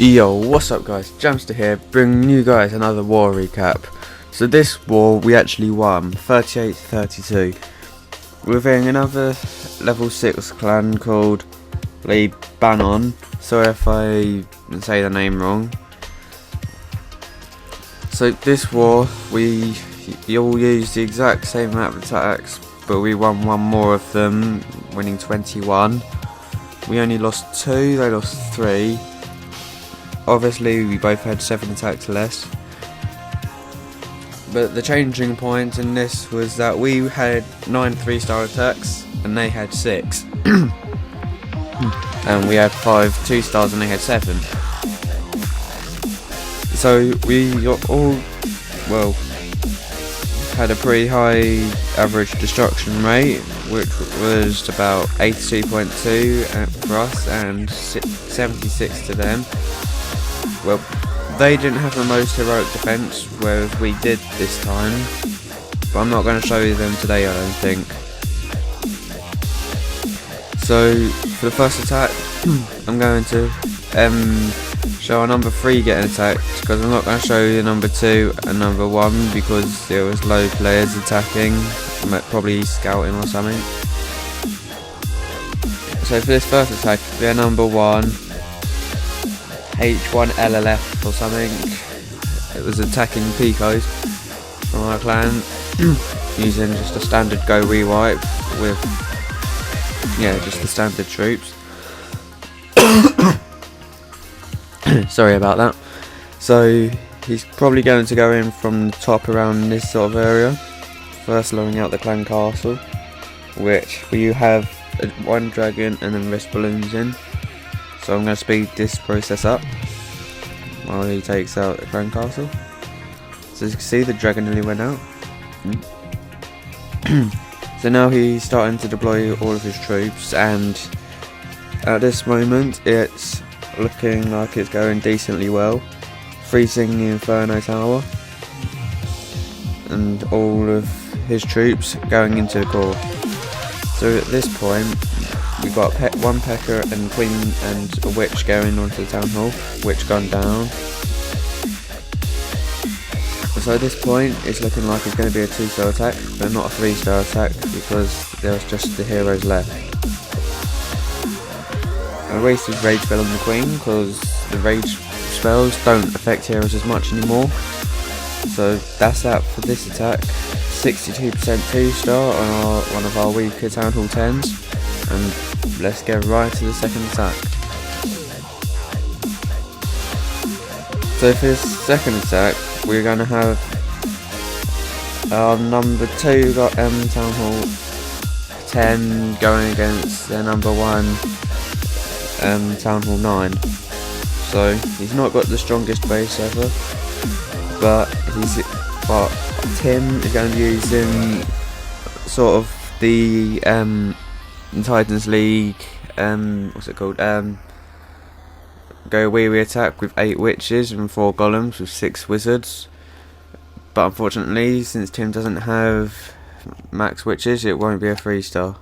Yo, what's up guys, Jamster here, bringing you guys another war recap. So this war we actually won, 38-32, within another level 6 clan called LeBannon. Sorry if I say the name wrong. So this war, we all used the exact same amount of attacks, but we won one more of them, winning 21. We only lost 2, they lost 3. Obviously we both had 7 attacks less, but the changing point in this was that we had 9 3-star attacks and they had 6 and we had 5 2-stars and they had 7. So we all, well, had a pretty high average destruction rate, which was about 82.2 for us and 76 to them. Well, they didn't have the most heroic defense, whereas we did this time, but I'm not going to show you them today, I don't think. So for the first attack, I'm going to show our number 3 getting attacked, because I'm not going to show you number 2 and number 1 because there was low players attacking, probably scouting or something. So for this first attack, we are number 1. H1 LLF or something. It was attacking Picos from our clan using just a standard go rewipe with, yeah, just the standard troops. Sorry about that. So he's probably going to go in from the top around this sort of area, first blowing out the clan castle, which we have 1 dragon and then rest balloons in. So I'm going to speed this process up while he takes out the clan castle. So as you can see, the dragon nearly went out. So now he's starting to deploy all of his troops, and at this moment it's looking like it's going decently well. Freezing the Inferno Tower and all of his troops going into the core. So at this point we've got 1 Pecker and Queen and a Witch going onto the Town Hall, Witch gone down. So at this point it's looking like it's going to be a 2-star attack, but not a 3-star attack because there's just the heroes left. I wasted Rage Spell on the Queen because the Rage spells don't affect heroes as much anymore. So that's that for this attack. 62% 2-star on one of our weaker Town Hall 10s. And let's get right to the second attack. So for this second attack, we're going to have our number 2 got Town Hall 10 going against their number 1 Town Hall 9. So he's not got the strongest base ever, but Tim is going to be using sort of the Titans League, what's it called? Go weary attack with 8 witches and 4 golems with 6 wizards. But unfortunately, since Tim doesn't have max witches, it won't be a 3-star.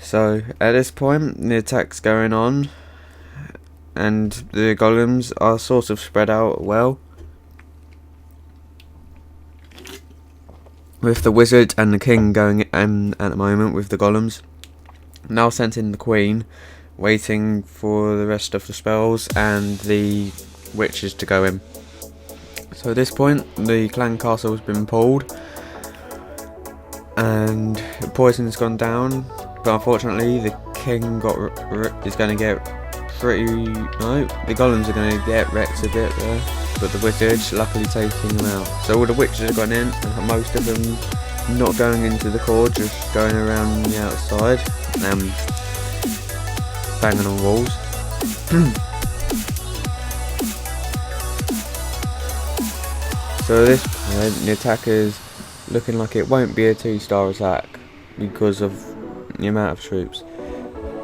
So at this point, the attack's going on, and the golems are sort of spread out well, with the wizard and the king going at the moment with the golems. Now sent in the queen, waiting for the rest of the spells and the witches to go in. So at this point the clan castle has been pulled and poison's gone down, but unfortunately the king is going to get the golems are going to get wrecked a bit there, but the wizards luckily taking them out. So all the witches have gone in, and most of them not going into the core, just going around the outside, banging on walls. So at this point, the attack is looking like it won't be a 2-star attack because of the amount of troops.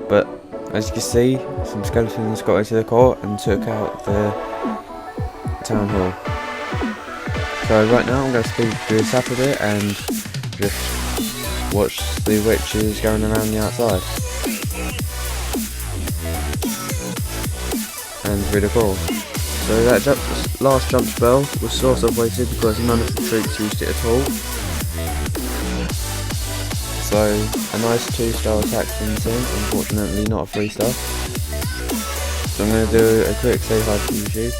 But as you can see, some skeletons got into the core and took out the Town Hall. So right now I'm going to speed this up a bit and just watch the witches going around the outside. and through the core. So that last jump spell was sort of wasted because none of the troops used it at all. So a nice 2-star attack from Sim, unfortunately not a 3-star. So I'm going to do a quick save high PvP.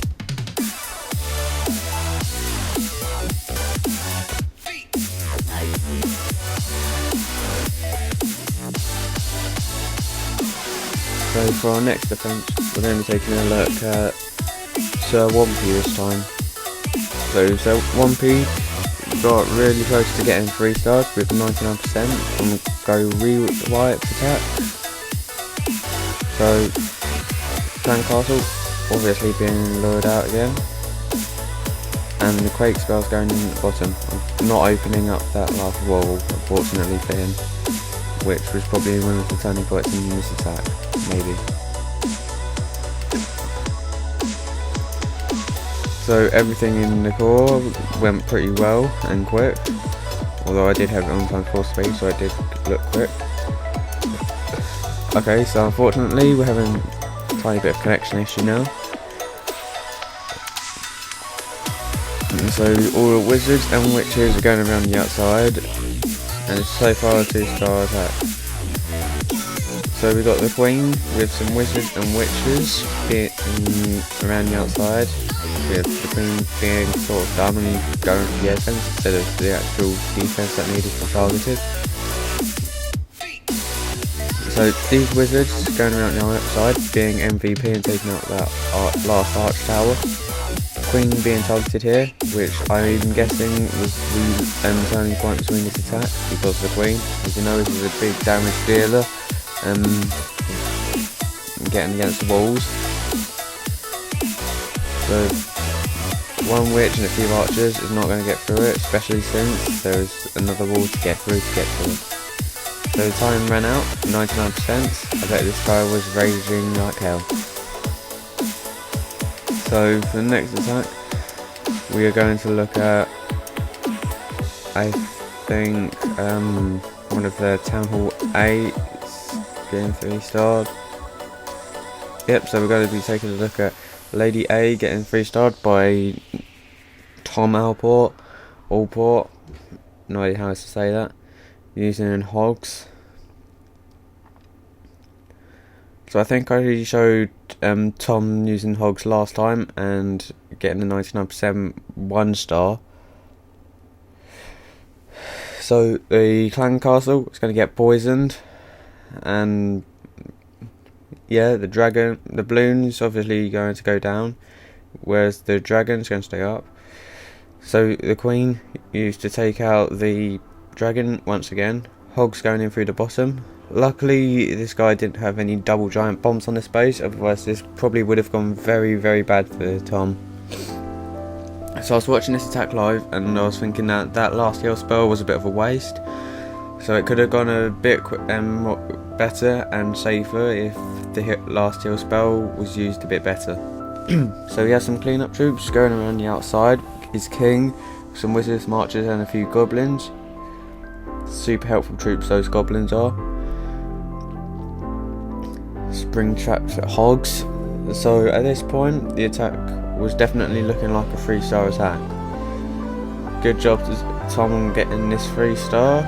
So for our next defense, we're going to be taking a look at Sir 1P this time. So Sir 1P got really close to getting 3-starred with 99% from go re-wipe attack. So Clan Castle obviously being lured out again, and the Quake spell's going in at the bottom, not opening up that last wall unfortunately for him, which was probably one of the turning points in this attack, maybe. So everything in the core went pretty well and quick, although I did have it on times 4 speed, so it did look quick. Okay, so unfortunately we're having a tiny bit of connection issue now. And so all the wizards and witches are going around the outside, and it's so far a 2-star attack. So we got the Queen with some wizards and witches around the outside, with the Queen being sort of dumb and going for the offense instead of the actual defense that needed to be targeted. So these wizards going around the outside being MVP and taking out that last arch tower. Queen being targeted here, which I'm guessing was the turning point between this attack, because the Queen, as you know, is a big damage dealer, getting against the walls. So one witch and a few archers is not going to get through it, especially since there is another wall to get through to get to it. So the time ran out, 99%. I bet this guy was raging like hell. So for the next attack, we are going to look at, I think, one of the Town Hall 8 getting 3-starred. Yep, so we're going to be taking a look at Lady A getting 3-starred by Tom Allport, no idea how to say that, using Hogs. So I think I already showed Tom using Hogs last time and getting a 99% 1-star. So the Clan Castle is going to get poisoned, and yeah, the balloon is obviously going to go down, whereas the dragon is going to stay up. So the Queen used to take out the dragon once again. Hogs going in through the bottom. Luckily this guy didn't have any double giant bombs on this base, otherwise this probably would have gone very, very bad for Tom. So I was watching this attack live and I was thinking that that last heal spell was a bit of a waste. So it could have gone a bit better and safer if the last heal spell was used a bit better. So he has some cleanup troops going around the outside. His king, some wizards, marchers and a few goblins. Super helpful troops those goblins are. Spring traps at Hogs. So at this point the attack was definitely looking like a 3-star attack. Good job to Tom getting this 3-star,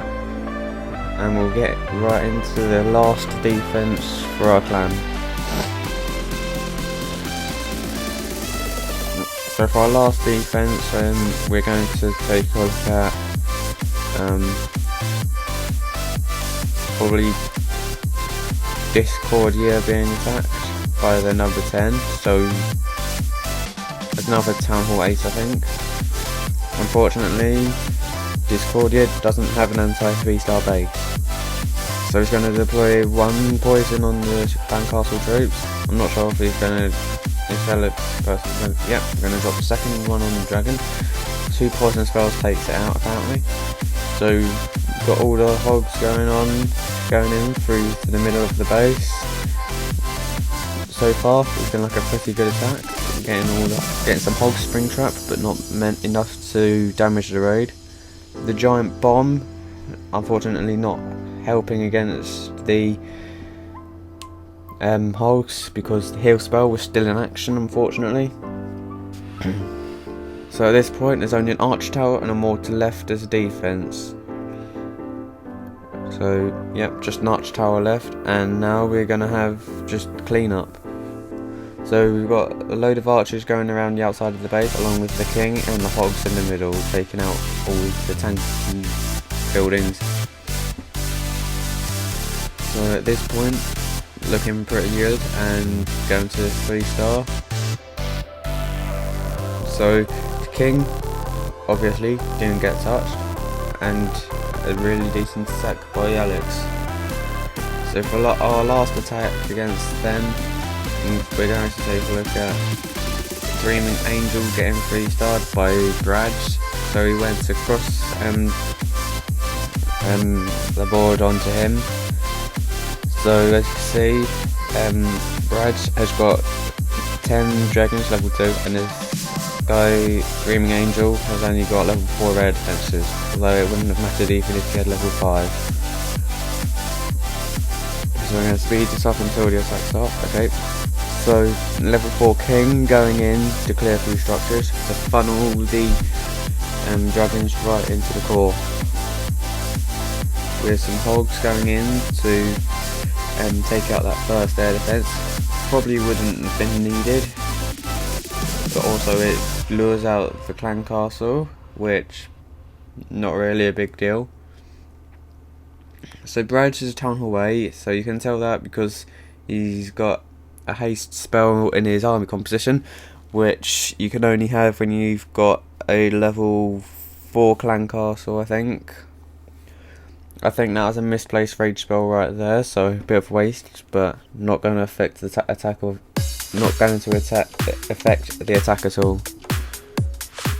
and we'll get right into the last defense for our clan. So for our last defense, we're going to take a look at probably Discordia being attacked by the number 10, so another Town Hall 8 I think. Unfortunately, Discordia doesn't have an anti-3-star base, so he's going to deploy 1 poison on the Clan Castle troops. I'm not sure if he's going to, yeah, we're going to drop the second one on the dragon. 2 poison spells takes it out apparently. So got all the Hogs going in through to the middle of the base. So far it's been like a pretty good attack, getting some Hog spring trap, but not meant enough to damage the raid. The giant bomb unfortunately not helping against the hulks because the heal spell was still in action, unfortunately. So at this point there's only an arch tower and a mortar left as a defense. So yep, just an arch tower left, and now we're gonna have just cleanup. So we've got a load of archers going around the outside of the base along with the king and the hogs in the middle, taking out all the tanky buildings. So at this point, looking pretty good and going to 3-star. So the king obviously didn't get touched, and a really decent attack by Alex. So for our last attack against them, we're going to take a look at Dreaming Angel getting 3-starred by Brad. So he went across the board onto him. So as you see, Brad has got 10 dragons level 2, and this guy Dreaming Angel has only got level 4 red fences, although it wouldn't have mattered even if he had level 5. So we're going to speed this up until the attack starts. Okay. So level 4 king going in to clear through structures to funnel the dragons right into the core. With some hogs going in to take out that first air defense. Probably wouldn't have been needed, but also it lures out the clan castle, which not really a big deal. So Brad's is a town hall way, so you can tell that because he's got a haste spell in his army composition, which you can only have when you've got a level 4 clan castle, I think. I think that was a misplaced rage spell right there, so a bit of waste, but not going to affect the attack of, not going to affect the attack at all.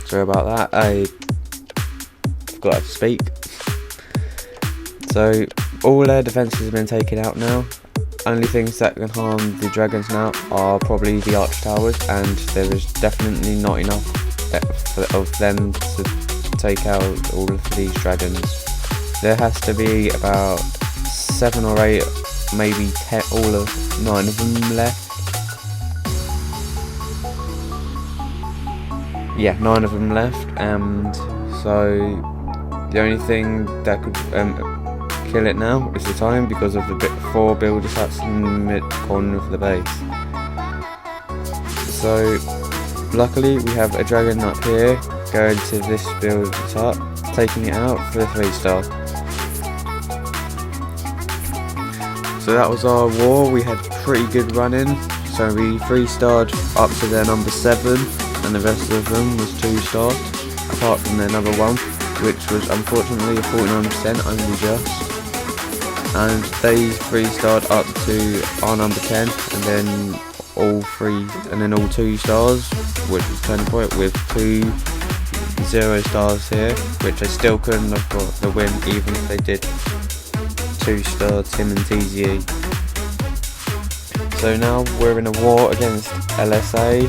Sorry about that, I forgot how to speak. So all their defences have been taken out now. Only things that can harm the dragons now are probably the arch towers, and there is definitely not enough of them to take out all of these dragons. There has to be about 7 or 8, maybe 10, all of 9 of them left. Yeah, 9 of them left, and so the only thing that could kill it now is the time, because of the 4 builder stats in the mid corner of the base. So luckily we have a dragon up here going to this build top, taking it out for the 3-star. So that was our war. We had pretty good running, so we 3-starred up to their number 7, and the rest of them was 2-stars, apart from their number 1, which was unfortunately a 49% only just. And they 3-starred up to our number 10, and then all 2-stars, which was turning point, with 2 0-stars here, which I still couldn't have got the win even if they did 2-star Tim and TZE. So now we're in a war against LSA,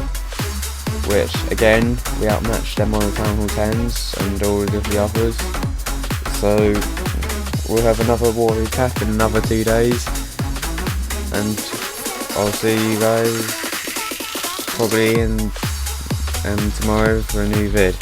which again we outmatched them on the Town Hall 10s and all of the others. So we'll have another war recap in another 2 days, and I'll see you guys probably in tomorrow for a new vid.